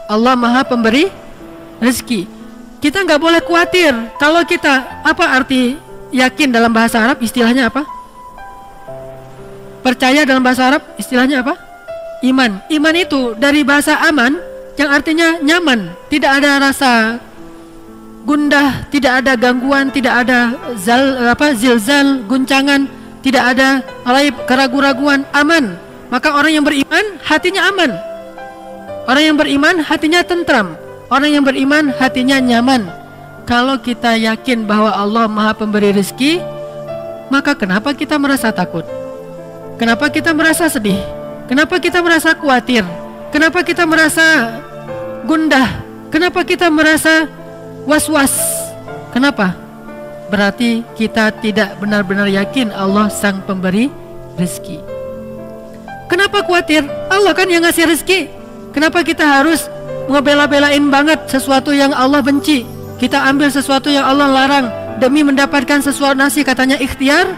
Allah Maha Pemberi rezeki. Kita nggak boleh khawatir. Kalau kita, apa arti yakin dalam bahasa Arab? Istilahnya apa? Percaya dalam bahasa Arab istilahnya apa? Iman. Iman itu dari bahasa aman yang artinya nyaman, tidak ada rasa gundah, tidak ada gangguan, tidak ada zilzal, guncangan, tidak ada keraguan-raguan, aman. Maka orang yang beriman hatinya aman. Orang yang beriman hatinya tentram. Orang yang beriman hatinya nyaman. Kalau kita yakin bahwa Allah Maha Pemberi rezeki, maka kenapa kita merasa takut? Kenapa kita merasa sedih? Kenapa kita merasa khawatir? Kenapa kita merasa gundah? Kenapa kita merasa was-was? Kenapa? Berarti kita tidak benar-benar yakin Allah Sang Pemberi rezeki. Kenapa khawatir? Allah kan yang ngasih rezeki. Kenapa kita harus ngebela-belain banget sesuatu yang Allah benci? Kita ambil sesuatu yang Allah larang demi mendapatkan sesuatu nasi, katanya ikhtiar.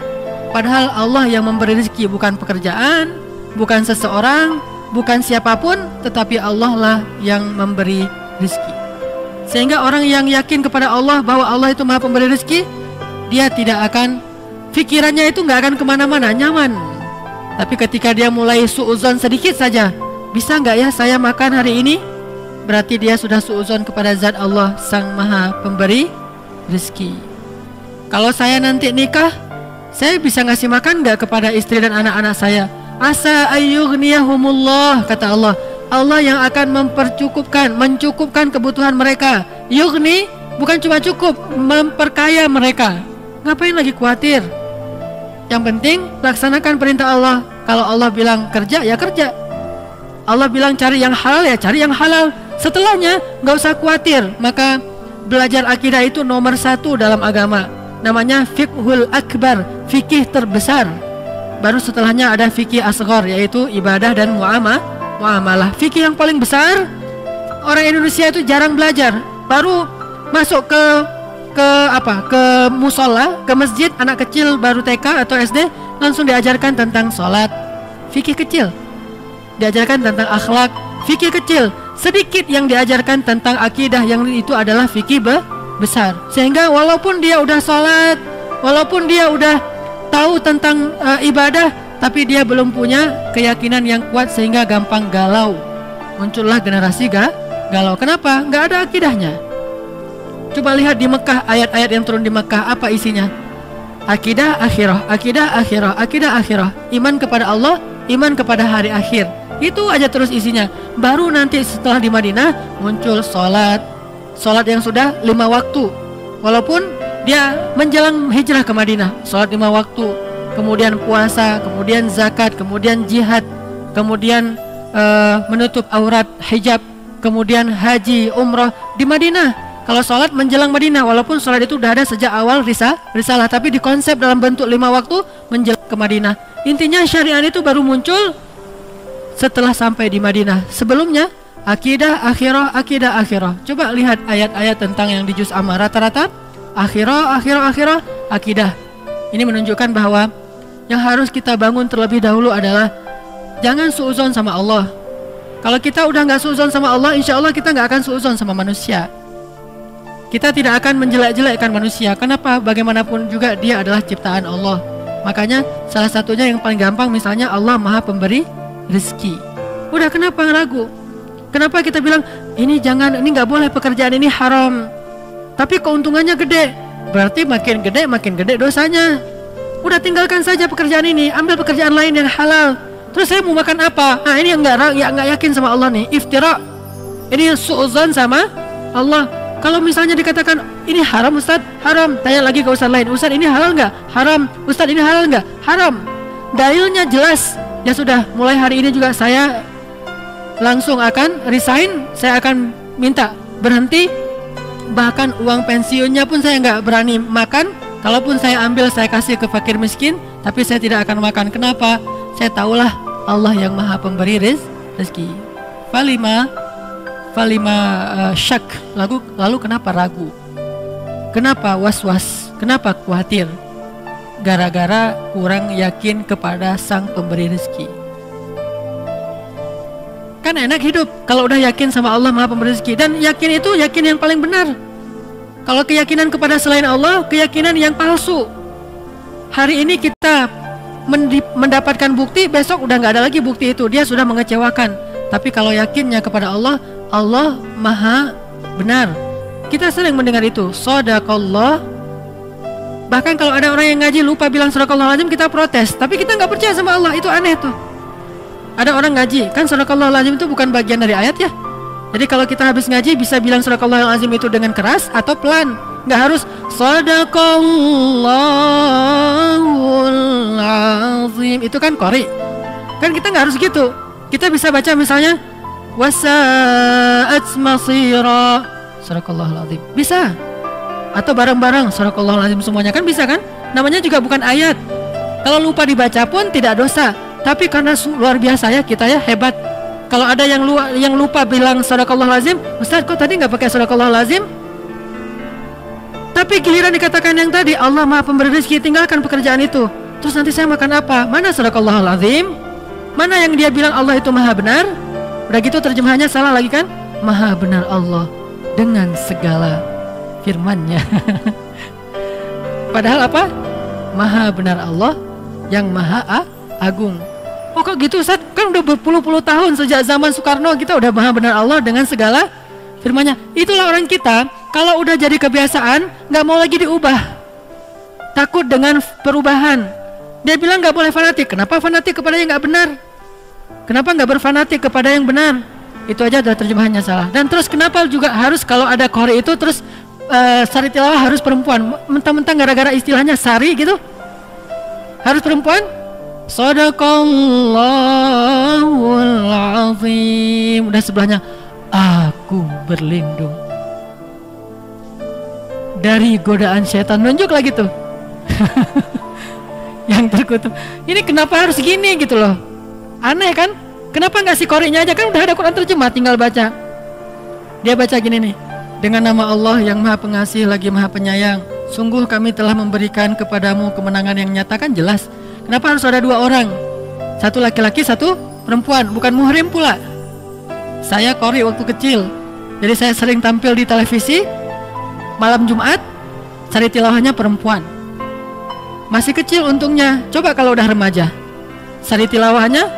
Padahal Allah yang memberi rezeki, bukan pekerjaan, bukan seseorang, bukan siapapun, tetapi Allah lah yang memberi rezeki. Sehingga orang yang yakin kepada Allah bahwa Allah itu Maha Pemberi rezeki, dia tidak akan, pikirannya itu nggak akan kemana-mana, nyaman. Tapi ketika dia mulai suuzon sedikit saja, bisa nggak ya saya makan hari ini? Berarti dia sudah suuzon kepada zat Allah Sang Maha Pemberi rezeki. Kalau saya nanti nikah, saya bisa ngasih makan nggak kepada istri dan anak-anak saya? Asa ayyughniyahumullah, kata Allah. Allah yang akan mencukupkan kebutuhan mereka. Yughni bukan cuma cukup, memperkaya mereka. Ngapain lagi khawatir? Yang penting laksanakan perintah Allah. Kalau Allah bilang kerja, ya kerja. Allah bilang cari yang halal, ya cari yang halal. Setelahnya nggak usah khawatir. Maka belajar akidah itu nomor 1 dalam agama. Namanya fiqhul akbar, fikih terbesar. Baru setelahnya ada fikih asghar, yaitu ibadah dan muamalah. Fikih yang paling besar, orang Indonesia itu jarang belajar. Baru masuk ke musola, ke masjid, anak kecil baru TK atau SD langsung diajarkan tentang sholat, fikih kecil. Diajarkan tentang akhlak, fikih kecil. Sedikit yang diajarkan tentang akidah, yang itu adalah fikih besar. Sehingga walaupun dia udah sholat, walaupun dia udah tahu tentang ibadah, tapi dia belum punya keyakinan yang kuat sehingga gampang galau. Muncullah generasi galau. Kenapa? Nggak ada akidahnya. Coba lihat di Mekah, ayat-ayat yang turun di Mekah, apa isinya? Akidah akhirah, akidah akhirah, akidah akhirah. Iman kepada Allah, iman kepada hari akhir. Itu aja terus isinya. Baru nanti setelah di Madinah muncul sholat yang sudah 5 waktu. Walaupun dia menjelang hijrah ke Madinah, sholat 5 waktu, kemudian puasa, kemudian zakat, kemudian jihad, kemudian menutup aurat, hijab, kemudian haji, umrah di Madinah. Kalau sholat menjelang Madinah, walaupun sholat itu udah ada sejak awal risalah, tapi dikonsep dalam bentuk 5 waktu menjelang ke Madinah. Intinya syariat itu baru muncul setelah sampai di Madinah. Sebelumnya akidah akhirah, akidah akhirah. Coba lihat ayat-ayat tentang yang di juz amma, rata-rata akhirah, akidah. Ini menunjukkan bahwa yang harus kita bangun terlebih dahulu adalah jangan suuzon sama Allah. Kalau kita udah nggak suuzon sama Allah, insya Allah kita nggak akan suuzon sama manusia. Kita tidak akan menjelek-jelekkan manusia. Kenapa? Bagaimanapun juga dia adalah ciptaan Allah. Makanya salah satunya yang paling gampang, misalnya Allah Maha Pemberi rezeki. Udah, kenapa ragu? Kenapa kita bilang ini jangan, ini nggak boleh, pekerjaan ini haram, tapi keuntungannya gede? Berarti makin gede dosanya. Udah, tinggalkan saja pekerjaan ini, ambil pekerjaan lain yang halal. Terus saya mau makan apa? Nah, ini yang nggak yakin sama Allah nih, iftira. Ini suuzon sama Allah. Kalau misalnya dikatakan ini haram Ustaz, haram. Tanya lagi ke Ustaz lain, Ustaz ini halal nggak? Haram. Ustaz ini halal nggak? Haram. Dalilnya jelas. Ya sudah, mulai hari ini juga saya langsung akan resign. Saya akan minta berhenti. Bahkan uang pensiunnya pun saya nggak berani makan. Kalaupun saya ambil, saya kasih ke fakir miskin, tapi saya tidak akan makan. Kenapa? Saya tahulah Allah yang Maha Pemberi rezeki. Falima syak. Lalu kenapa ragu? Kenapa was-was? Kenapa khawatir? Gara-gara kurang yakin kepada Sang Pemberi rezeki. Kan enak hidup kalau udah yakin sama Allah Maha Pemberi rezeki. Dan yakin itu yakin yang paling benar. Kalau keyakinan kepada selain Allah, keyakinan yang palsu. Hari ini kita mendapatkan bukti, besok udah nggak ada lagi bukti itu, dia sudah mengecewakan. Tapi kalau yakinnya kepada Allah, Allah Maha benar. Kita sering mendengar itu, shadaqallah. Bahkan kalau ada orang yang ngaji lupa bilang shadaqallahul azim, kita protes. Tapi kita nggak percaya sama Allah, itu aneh tuh. Ada orang ngaji, kan shadaqallahul azim itu bukan bagian dari ayat ya. Jadi kalau kita habis ngaji bisa bilang shadaqallahul azim itu dengan keras atau pelan. Nggak harus shadaqallahul azim, itu kan qori. Kan kita nggak harus gitu. Kita bisa baca misalnya wasa'at masira, shadaqallahul azim, bisa. Atau bareng-bareng shadaqallahul azim semuanya, kan bisa kan? Namanya juga bukan ayat. Kalau lupa dibaca pun tidak dosa. Tapi karena luar biasa ya kita ya, hebat. Kalau ada yang lupa bilang shadaqallahul azim, Ustaz kok tadi nggak pakai shadaqallahul azim? Tapi giliran dikatakan yang tadi Allah Maha Pemberi rezeki, tinggalkan pekerjaan itu. Terus nanti saya makan apa? Mana shadaqallahul azim? Mana yang dia bilang Allah itu Maha benar? Udah gitu terjemahannya salah lagi kan? Maha benar Allah dengan segala firman-Nya. Padahal apa? Maha benar Allah yang Maha Agung. Oh kok gitu Ustaz? Kan udah berpuluh-puluh tahun sejak zaman Soekarno kita udah Maha benar Allah dengan segala firman-Nya. Itulah orang kita, kalau udah jadi kebiasaan nggak mau lagi diubah, takut dengan perubahan. Dia bilang nggak boleh fanatik. Kenapa fanatik kepada yang nggak benar? Kenapa nggak berfanatik kepada yang benar? Itu aja udah terjemahannya salah. Dan terus kenapa juga harus kalau ada qori itu terus sari tilawah harus perempuan? Mentang-mentang gara-gara istilahnya sari gitu harus perempuan? Shadaqallahul azim. Udah sebelahnya aku berlindung dari godaan setan, nunjuk lagi tuh. Yang terkutuk. Ini kenapa harus gini gitu loh? Aneh kan? Kenapa nggak si qori'nya aja, kan udah ada Quran terjemah, tinggal baca. Dia baca gini nih. Dengan nama Allah yang Maha Pengasih lagi Maha Penyayang, sungguh kami telah memberikan kepadamu kemenangan yang nyata. Kan jelas. Kenapa harus ada dua orang? Satu laki-laki, satu perempuan. Bukan muhrim pula. Saya qori waktu kecil, jadi saya sering tampil di televisi. Malam Jumat, sari tilawahnya perempuan. Masih kecil untungnya. Coba kalau udah remaja, sari tilawahnya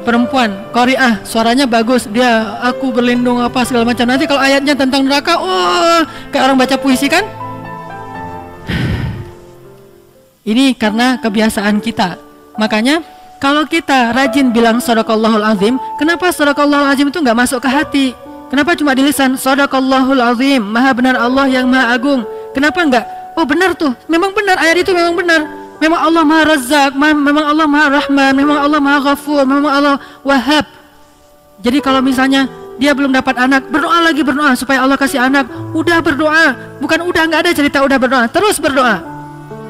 perempuan, qori'ah, suaranya bagus, dia aku berlindung apa segala macam. Nanti kalau ayatnya tentang neraka, oh kayak orang baca puisi kan. Ini karena kebiasaan kita. Makanya kalau kita rajin bilang shadaqallahul azim, kenapa shadaqallahul azim itu nggak masuk ke hati? Kenapa cuma di lisan? Shadaqallahul azim, Maha benar Allah yang Maha Agung. Kenapa enggak? Oh benar tuh, memang benar, ayat itu memang benar. Memang Allah Maha Razzaq, memang Allah Maha Rahman, memang Allah Maha Ghafur, memang Allah Wahhab. Jadi kalau misalnya dia belum dapat anak, berdoa lagi, berdoa supaya Allah kasih anak. Udah berdoa, bukan udah, nggak ada cerita udah berdoa, terus berdoa.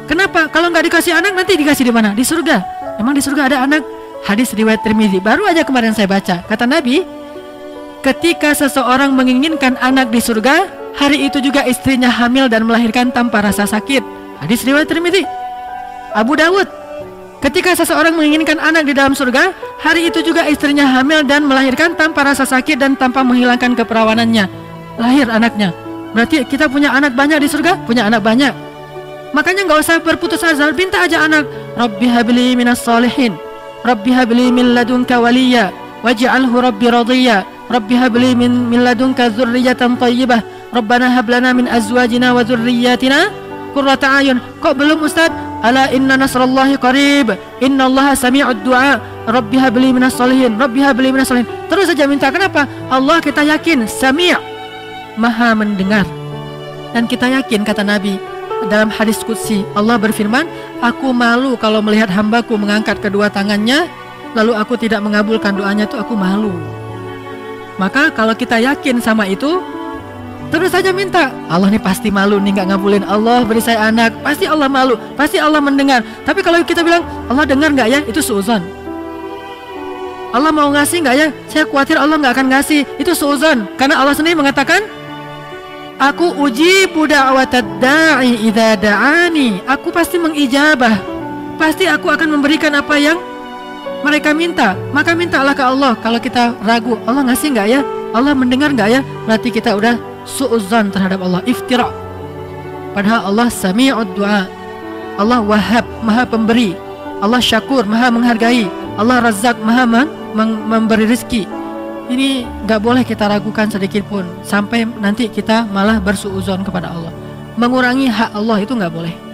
Kenapa? Kalau nggak dikasih anak nanti dikasih di mana? Di surga. Emang di surga ada anak? Hadis riwayat Tirmidzi. Baru aja kemarin saya baca. Kata Nabi, ketika seseorang menginginkan anak di surga, hari itu juga istrinya hamil dan melahirkan tanpa rasa sakit. Hadis riwayat Tirmidzi. Abu Dawud, ketika seseorang menginginkan anak di dalam surga, hari itu juga istrinya hamil dan melahirkan tanpa rasa sakit dan tanpa menghilangkan keperawanannya. Lahir anaknya. Berarti kita punya anak banyak di surga? Punya anak banyak. Makanya nggak usah berputus asa, minta aja anak. Rabbi habli minas salihin, Rabbi habli min ladunka waliya, waj'alhu Rabbi radiyya, Rabbi habli min ladunka dzurriyyatan thayyibah, Rabbana hab lana min azwajina wa dzurriyyatina qurrata a'yun. Kok belum Ustaz? Ala inna nasrallahi qarib, innallaha sami'ud du'a, Rabbi habli minas salihin, Rabbi habli minas salihin. Terus saja minta. Kenapa? Allah kita yakin Sami', Maha mendengar. Dan kita yakin, kata Nabi dalam hadis qudsi, Allah berfirman, aku malu kalau melihat hambaku mengangkat kedua tangannya lalu aku tidak mengabulkan doanya, itu aku malu. Maka kalau kita yakin sama itu, terus saja minta. Allah nih pasti malu nih nggak ngabulin. Allah beri saya anak, pasti Allah malu, pasti Allah mendengar. Tapi kalau kita bilang Allah dengar nggak ya, itu suudzon. Allah mau ngasih nggak ya, saya khawatir Allah nggak akan ngasih, itu suudzon. Karena Allah sendiri mengatakan, aku ujibu da'watad da'i idza da'ani. Aku pasti mengijabah. Pasti aku akan memberikan apa yang mereka minta, maka mintalah ke Allah. Kalau kita ragu, Allah ngasih nggak ya? Allah mendengar nggak ya? Berarti kita udah su'udzan terhadap Allah, iftira. Padahal Allah sami'ud du'a, Allah wahhab, maha pemberi, Allah syakur, maha menghargai, Allah razak, maha memberi rezeki. Ini nggak boleh kita ragukan sedikit pun, sampai nanti kita malah bersu'udzon kepada Allah. Mengurangi hak Allah itu nggak boleh.